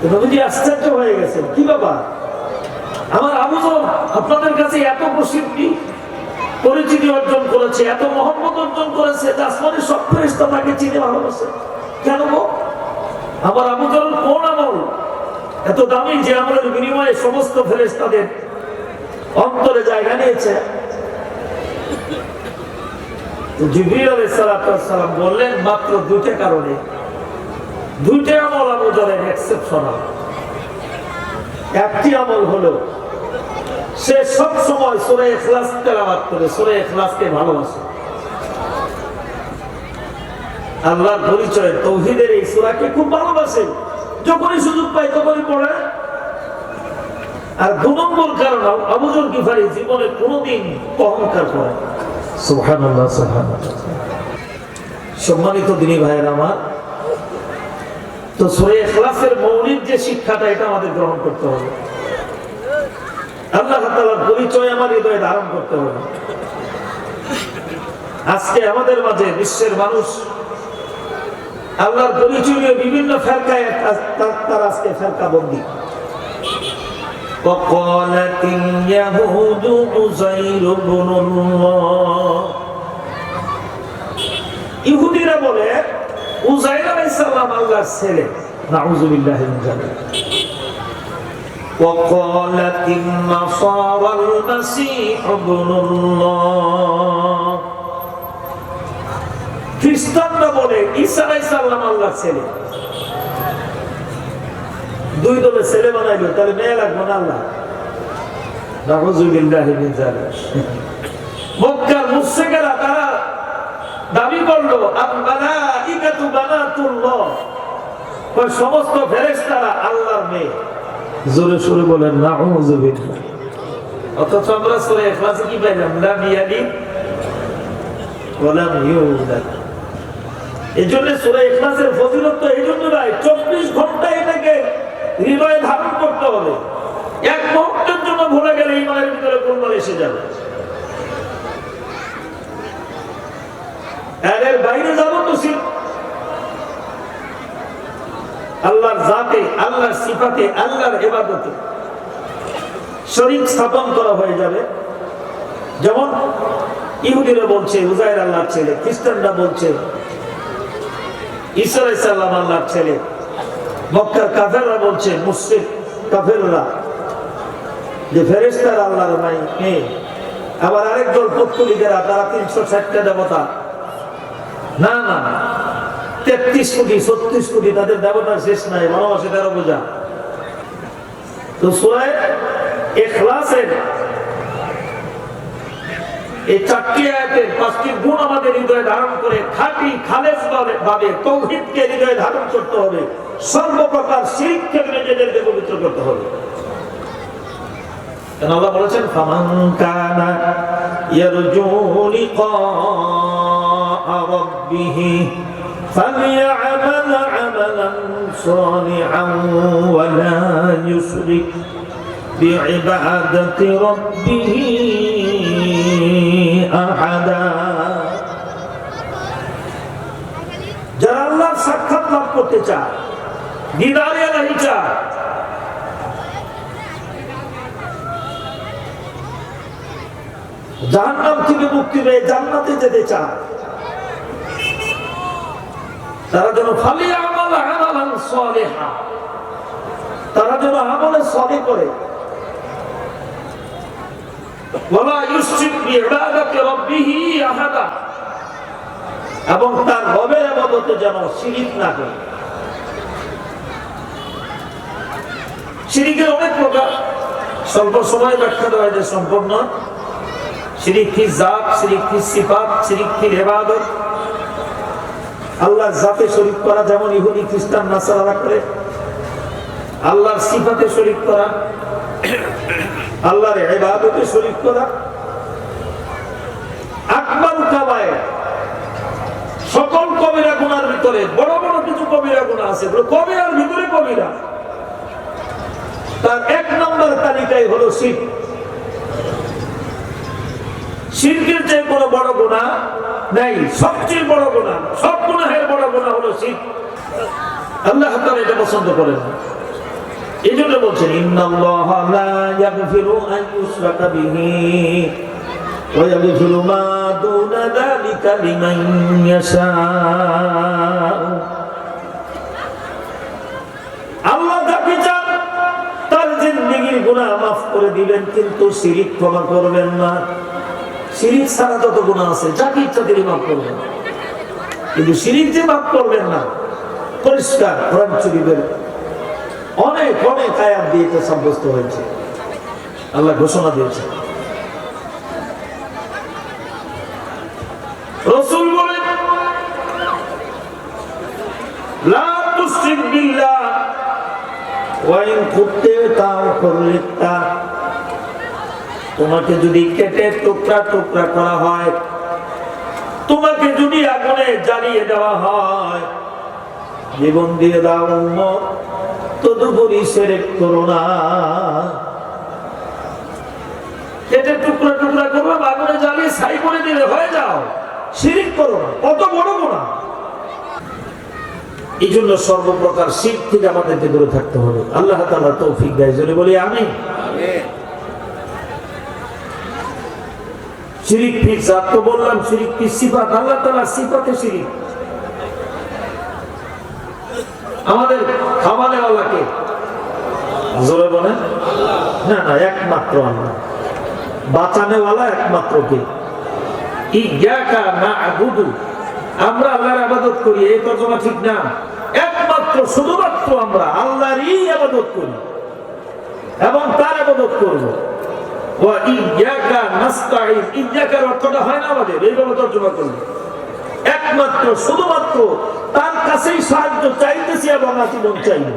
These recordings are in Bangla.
নবীজি আশ্চর্য হয়ে গেছেন, কি বাবা আমার আবু যর আপনাদের কাছে এত প্রসিদ্ধি পরিচিতি অর্জন করেছে, এত মহব্বত অর্জন করেছে, আসমানের সব ফেরেশতা তাকে চিনে ভালোবাসে, কেন গো? আমার আবু যর কোন আমল এত দামি যে আমলের বিনিময়ে সমস্ত ফেরেশতাদের অন্তরে জায়গা নিয়েছে? জিবরিল আলাইহিস সালাম বললেন মাত্র দুইটা কারণে, দুইটা আমল আবু যরের এক্সেপশনাল। একটি আমল হলো সে সব সময় সূরা ইখলাস তেলাওয়াত করে, সূরা ইখলাসকে ভালোবাসে। আল্লাহর পরিচয় তাওহীদের এই সূরাকে খুব ভালোবাসে, যখনই সুযোগ পায় তখনই পড়ে। আর দুই নম্বর কারণ, আবু যর গিফারী জীবনে কোনোদিন অহংকার করে। সুবহানাল্লাহ, সুবহানাল্লাহ। সম্মানিত দিনী ভাইয়েরা আমার, তো সূরা ইখলাসের মৌলিক যে শিক্ষাটা, এটা আমাদের গ্রহণ করতে হবে। আল্লাহ তাআলার পরিচয় আমার হৃদয়ে ধারণ করতে হবে। আজকে আমাদের মাঝে বিশ্বের মানুষ আল্লাহর পরিচয় নিয়ে বিভিন্ন ফেরকায় তার আজকে ফেরকাবন্দি। وقالت اليهود عزير بن الله, ইহুদিরা বলে উযাইর আলাইহিস সালাম আল্লাহর ছেলে। নাউযু বিল্লাহি মিন যালিক। وقالت النصارى المسيح ابن الله, খ্রিস্টানরা বলে ঈসা আলাইহিস সালাম আল্লাহর ছেলে। দুই দলে ছেলে বানাইলো, তাহলে মেয়ে লাগবে না আল্লাহ? নাউযু বিল্লাহি মিন যালিক। মক্কার মুশরিকরা তারা দাবি করলো আল মালাইকাতু বানাতুল্লাহ, ওই সমস্ত ফেরেশতারা আল্লাহর মেয়ে। জোরে সুরে বলেন নাউযু বিল্লাহ। অথচ আমরা সূরা ইখলাসে কি পাইলাম? লাম ইয়ালিদ ওয়া লাম ইউলাদ। এজন্য সূরা ইখলাসের ফজিলত তো এইজন্য ভাই 24 ঘন্টা এটাকে হৃদয়ে ধারণ করতে হবে। এক মুহূর্তের জন্য ভুলে গেলে ইমানের ভিতরে গোলমাল এসে যাবে। এর বাইরে যাব তো আল্লাহর জাতে, আল্লাহর সিফাতে, আল্লাহর ইবাদতে শরীক স্থাপন করা হয়ে যাবে। যেমন ইহুদিরা বলছে উযাইর আল্লাহর ছেলে, খ্রিস্টানরা বলছে ঈসা আলাইহিস সালাম আল্লাহর ছেলে, মক্কার কাফেররা বলছে, মুশরিক কাফেররা, যে ফেরেশতারা আল্লাহর মেয়ে। আবার আরেক দল পত্তলিকেরা, তারা 360টা দেবতা, না না 33 কোটি 36 কোটি, তাদের দেবতার শেষ নাই, ভালোবাসে 13 বোঝা। তো সূরা ইখলাসের এই 4টি আয়াতের 5টি গুণ আমাদের হৃদয়ে ধারণ করে খাঁটি খালেস ভাবে তাওহীদকে হৃদয়ে ধারণ করতে হবে। সর্বপ্রকার শিরক থেকে নিজেদেরকে পবিত্র করতে হবে। কারণ আল্লাহ বলেছেন ফামান কানা ইয়ারজু লিকা রাব্বিহি فليعمل عملا صالحا ولا يشرك بعبادة ربه أحدا। যারা আল্লাহর সাক্ষাৎ লাভ করতে চায়, দিদারে ইলাহি চায়, জাহান্নাম থেকে মুক্তি পেয়ে জান্নাতে যেতে চায়, তারা যেন ফালিয়ামাল আমালান সালিহা, তারা যেন আমলে সালেহ করে, ওয়ালা ইউশরিক বিইবাদাতি রাব্বিহি আহাদা, এবং তার রবের ইবাদতে যেন শিরক না করে। শিরকের অনেক প্রকার, স্বল্প সময় ব্যাখ্যা দেওয়া যায় সম্পূর্ণ। শিরক ফি জাত, শিরক ফি সিফাত, শিরক ফি ইবাদত। আল্লাহর জাতে শরীক করা, যেমন ইহুদি খ্রিস্টান নাসারারা করে। আল্লাহর সিফাতে শরীক করা, আল্লাহর ইবাদতে শরীক করা। আকবার কাবায়ে, সকল কবিরা গুনার ভিতরে বড় বড় কিছু কবিরা গুনাহ আছে, কবিরার ভিতরে কবিরা। তার 1 নম্বর তালিকায় হলো শিরক। শিরকের চেয়ে কোনো বড় গুনাহ নাই, সবচেয়ে বড় গুনাহ, সব গুনাহের বড় গুনাহ হলো শিরক। আল্লাহ তাআলা এটা পছন্দ করেন না। এই জন্য বলছেন ইন্নাল্লাহা লা ইয়াগফিরু আন ইউশরাকা বিহি ওয়া ইয়াগফিরু মা দুনা যালিকা লিমান ইয়াশা। আল্লাহ যাকে চান তার জিন্দেগীর গুনাহ মাফ করে দিবেন, কিন্তু শিরক ক্ষমা করবেন না। শিরক ছাড়া যত গুনাহ আছে যাকে ইচ্ছা তিনি মাফ করবেন, কিন্তু শিরক যে মাফ করবেন না পরিষ্কার কোরআন শরীফের অনেক অনেক আয়াত দিয়ে এটা সাব্যস্ত হয়েছে। আল্লাহ ঘোষণা দিয়েছে, রাসূল বলেন লা তুশরিক বিল্লাহ ওয়া ইন কুত্তাও কুল্লিতা। তোমাকে যদি কেটে টুকরা টুকরা করা হয়, তোমাকে যদি আগুনে জ্বালিয়ে দেওয়া হয়, জীবন দিয়ে দাও উম্মত, তদুপরি শিরক করো না। কেটে টুকরা টুকরা করবে, আগুনে জ্বালিয়ে ছাই করে দিলে হয়ে যাও, শিরক করো না। কত বড় গুনাহ! এই জন্য সর্বপ্রকার শিরক থেকে আমাদেরকে দূরে থাকতে হবে। আল্লাহ তাআলা তৌফিক দেয়, যদি বলি আমিন। শিরক কি জাত তো বললাম, শিরক কি সিফাত, আল্লাহ তাআলার সিফাতে শিরক। আমাদের খাওয়ানেওয়ালাকে জোরে বলেন না, না একমাত্র আল্লাহ। বাঁচানেওয়ালা একমাত্র কে? ইয়াকা না'বুদু, আমরা আল্লাহর ইবাদত করি, এই তরজমা ঠিক না। একমাত্র শুধুমাত্র আমরা আল্লাহরই ইবাদত করি এবং তার ইবাদত করব। ওয়া ইয়াকা নাস্তাঈন, ইয়াকার অর্থটা হয় না আমাদের এইভাবে তরজমা করলে। একমাত্র শুধুমাত্র তার কাছেই সাহায্য চাইতেছি এবং আজীবন চাইব।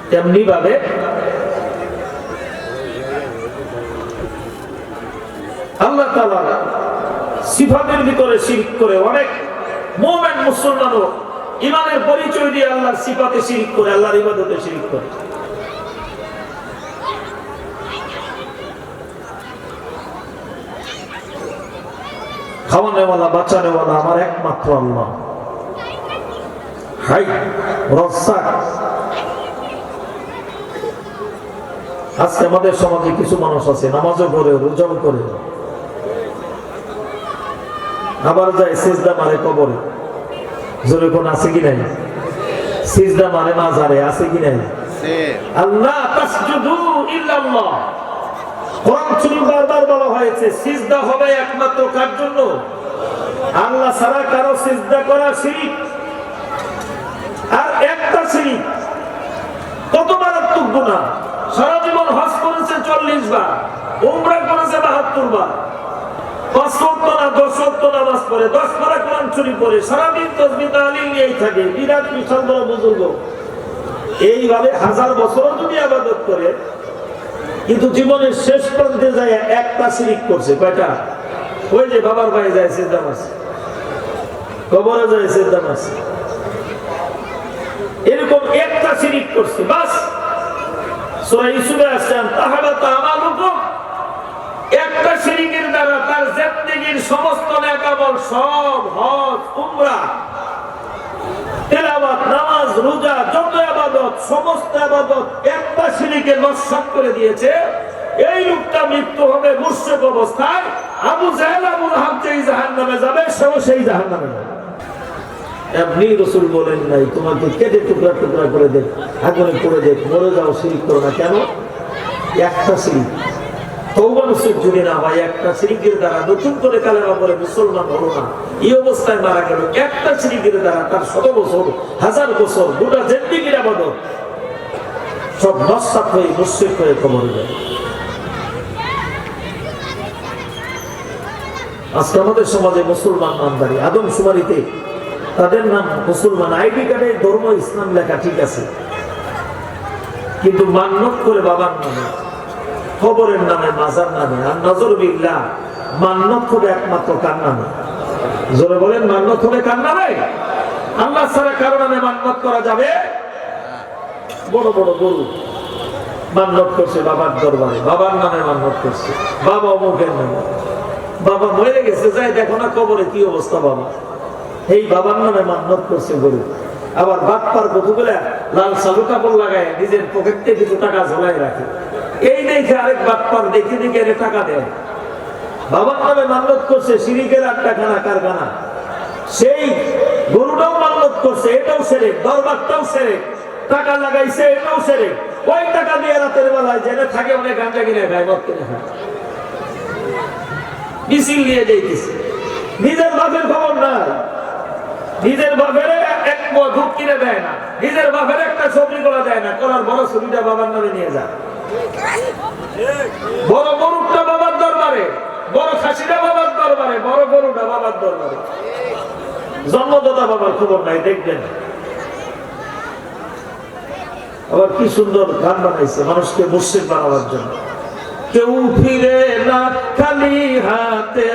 তেমনি ভাবে আল্লাহ তাআলা সিফাতের ভিতরে শিরক করে অনেক মুমিন মুসলমানও ঈমানের পরিচয় দিয়ে আল্লাহর সিফাতে শিরক করে, আল্লাহর ইবাদতে শিরক করে। খাওয়ানেওয়ালা বাঁচানেওয়ালা আমার একমাত্র আল্লাহ। হাই রাজ্জাক। আজকে আমাদের সমাজে কিছু মানুষ আছে নামাজও করে, রোজাও করে, আবার যায় সিজদা মারে কবরে। জোরে কোন আছে কি নাই? সিজদা মারে মাজারে, আছে কি নাই? আল্লাহ তাসজুদু ইল্লাল্লাহ। কোরআন শরীফ বারবার বলা হয়েছে সিজদা হবে একমাত্র কার জন্য? আল্লাহ ছাড়া কারো সিজদা করা শিরক। আর একটা শিরক কত মারাত্মক গুনাহ! সারা জীবন হজ করেছে 40 বার, উমরা করেছে 72 বার, 5 ওয়াক্ত না 10 ওয়াক্ত নামাজ পড়ে, 10 পারা কোরআন শরীফ পড়ে, সারাদিন তাসবিহ তাহলিল নিয়েই থাকে, বিরাট বিশাল বড় বুজুর্গ। এইভাবে 1000 বছর যদি ইবাদত করে, কিন্তু জীবনের শেষ প্রান্তে যায় একটা শিরক করছে। কয়টা? ওই যে বাবার ভাই যায় সিজদা মারছে, কবরে যায় সিজদা মারছে, এরকম একটা শিরক করছে, বাস। সূরা ইউসুফে আসছেন তাহাবাতা আমালুকুম। একটা শিরকের দ্বারা তার জিন্দেগীর সমস্ত নেক আমল, সব হজ উমরা তেলাওয়াত নামাজ রোজা যত ইবাদত, সমস্ত ইবাদত একটা শিরকে নস্যাৎ করে দিয়েছে। এই লোকটা মৃত্যু হবে মুশরিক অবস্থায়। আবু জাহেল আবু লাহাব যেই জাহান্নামে যাবে, সেও সেই জাহান্নামে যাবে। আপনি রাসূল বলেন নাই তোমাকে কেটে টুকরা টুকরা করে দেখ, আগুনে পুড়ে দেখ, মরে যাও, শিরক করো না। কেন? একটা শিরক। তওবা নসিব যদি না হয়, একটা শিরকের দ্বারা নতুন করে কালেমা পড়ে মুসলমান হলো না, এই অবস্থায় মারা গেল। একটা শিরকের দ্বারা তার 100 বছর 1000 বছর গোটা জিন্দেগীর ইবাদত সব নস্যাৎ হয়ে মুশরিক হয়ে কবরে যায়। আজকে আমাদের সমাজে মুসলমান নামদারি, আদমশুমারিতে তাদের নাম মুসলমান, আইডি কার্ডে ধর্ম ইসলাম লেখা ঠিক আছে, কিন্তু মান্নত করে বাবার নামে, কবরের নামে, মাজার নামে। আর নজর বিল্লাহ, মান্নত হবে একমাত্র কার নামে? জোরে বলেন, মান্নত হবে কার নামে? আল্লাহ ছাড়া কারো নামে মান্নত করা যাবে? বড় বড় গরু মান্নত করছে বাবার দরবারে, বাবার নামে মান্নত করছে, বাবা অমুকের নামে। বাবা মরে গেছে, যাই দেখো না কবরে কি অবস্থা বাবা, এই বাবার নামে মান্নত করছে গরু। আবার বাটপার কতগুলা লাল সালু কাপড় লাগায় নিজের পকেটে কিছু টাকা ঝোলাই রাখে। এই দেখে আরেক বাটপার দেখে দেখে এর টাকা দেয়। বাবার নামে মান্যত করছে শিরিকের আটটাখানা কারখানা, সেই গরুটাও মান্যত করছে, এটাও সেরে, দরবারটাও সেরে, টাকা লাগাইছে এটাও সেরে। ওই টাকা দিয়ে রাতের বেলায় জেনে থাকে অনেক গাঁজা কিনে খায়, মদ কিনে খায়, মিছিল নিয়ে যাইতেছে। নিজের বাপের খবর নাই, নিজের বাপের এক দুধ কিনে দেয় না, নিজের বাপের একটা সবজি করা দেয় না, করার বড় ছবিটা বাবার নামে নিয়ে যায়। বড় গরুটা বাবার দরবারে, বড় খাসিটা বাবার দরবারে, বড় গরুটা বাবার দরবারে, জন্মদাতা বাবার খবর নাই। দেখবেন আবার কি সুন্দর গান বানাইছে মানুষকে মুর্শিদ বানাবার জন্য। কেউ ফিরে না খালি হাতে,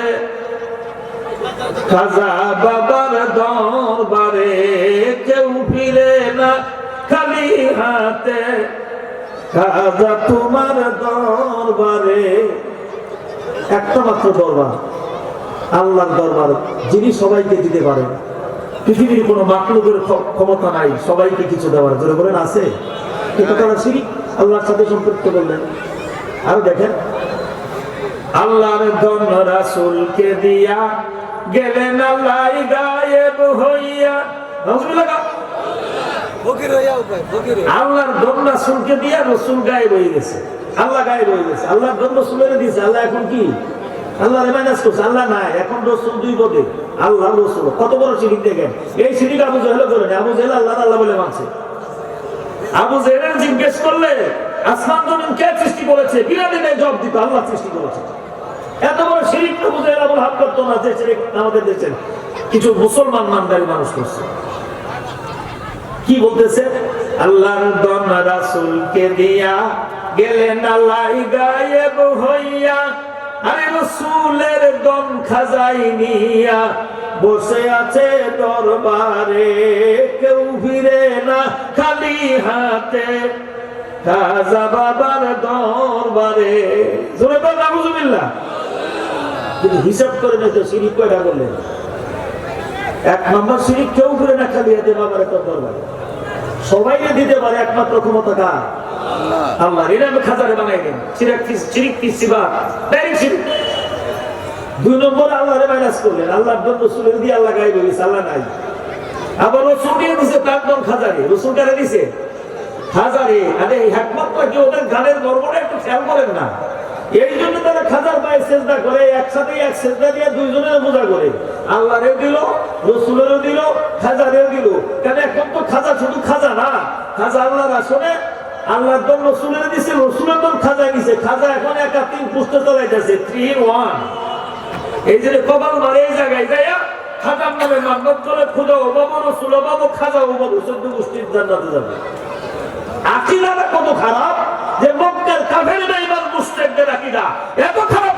খাজা বাবার দরবারে, কেউ ফিরে না খালি হাতে, খাজা তোমার দরবারে। একটা মাত্র দরবার, আল্লাহর দরবার, যিনি সবাইকে দিতে পারেন। পৃথিবীর কোন মাখলুকের ক্ষমতা নাই সবাইকে কিছু দেওয়ার। জোরে বলেন আছে? এটা তারা শিরিক, আল্লাহর সাথে সম্পৃক্ত করলেন। আর দেখেন আল্লাহর দন রাসূলকে দিয়া গেলেন আল্লাহ গায়েব হইয়া। আল্লাহর দন রাসূলকে দিয়া রাসূল গায়েব হয়ে গেছে, আল্লাহ গায়েব হয়ে গেছে। আল্লাহর দন রাসূলের দিয়েছে, আল্লাহ এখন কি আল্লাহ রেমাইনাস করছে, আল্লাহ নাই এখন রাসূল দুই পদে, আল্লাহ রাসূল। কত বড় শিরিক দেখেন। এই শিরিক আবু জাহেল করে না, আবু জাহেল আল্লাহ আল্লাহ বলে মানছে। আবু জাহেল জিজ্ঞেস করলে আসমান জমিন কে সৃষ্টি করেছে, বিরাদিনে জবাব দিত আল্লাহ সৃষ্টি করেছে। এত বড় শিরিক আবু জাহেল আবুল হাত করতো না, যে শিরিক আমাদের দেশের কিছু মুসলমান নামদারি মানুষ করছে। কি বলতেছে? আল্লাহর দন রাসূলকে দিয়া গেলেন আল্লাহ গায়েব হইয়া, আরে রাসূলের দন খাজাই নিয়া বসে আছে দরবারে, কেউ ফিরে না খালি হাতে, খাজা বাবার দরবারে। জোরে বল নাউজুবিল্লাহ। যদি হিসাব করে না তো শিরিক কয়টা করলেন? এক নম্বর শিরিক, কেউ ফিরে না খালি হাতে বাবার দরবারে। সবাইকে দিতে পারে, একমাত্র ক্ষমতা কার? আল্লাহ। এর আমি খাজারে বানাইলেন শিরিক কিসিবা ডাইরেক্ট শিরিক। দুই নম্বর আল্লাহরে মাইনাস করলেন, আল্লাহর দন রাসূলের দিয়ে আল্লাহ গায়েব হয়ে গেছে, আল্লাহ নাই। আবার রাসূল দিয়ে দিয়েছে তার দন খাজারে, রাসূল কারে দিয়েছে? খাজারে। আরে একমাত্র কি ওদের গানের মর্মটা একটু খেয়াল করেন না? এই জন্য তারা খাজার পায়ে সেজদা করে, একসাথে এক সেজদা দিয়ে দুইজনের পূজা করে। আল্লাহরেও দিল, রাসূলেরও দিল, খাজারেও দিল। কেন? এখন তো খাজা শুধু খাজা না, খাজা আল্লাহর আসনে, আল্লাহর দন রাসূলের দিয়েছে, রাসূলের দন খাজা দিয়েছে। খাজা এখন একা তিন পুষ্ট চালাইতেছে, 3 in 1। এই যে কপাল মারে এই জায়গায় যাইয়া খাজার নামে মান্যত করে খুদা ও বাবু রাসূল ও বাবু খাজা ও বাবু 14 গোষ্ঠীর জান্নাতে যাবে। আকীদাটা কত খারাপ যে মক্কার কাফের বেঈমান মুশরিকদের আকীদা এত খারাপ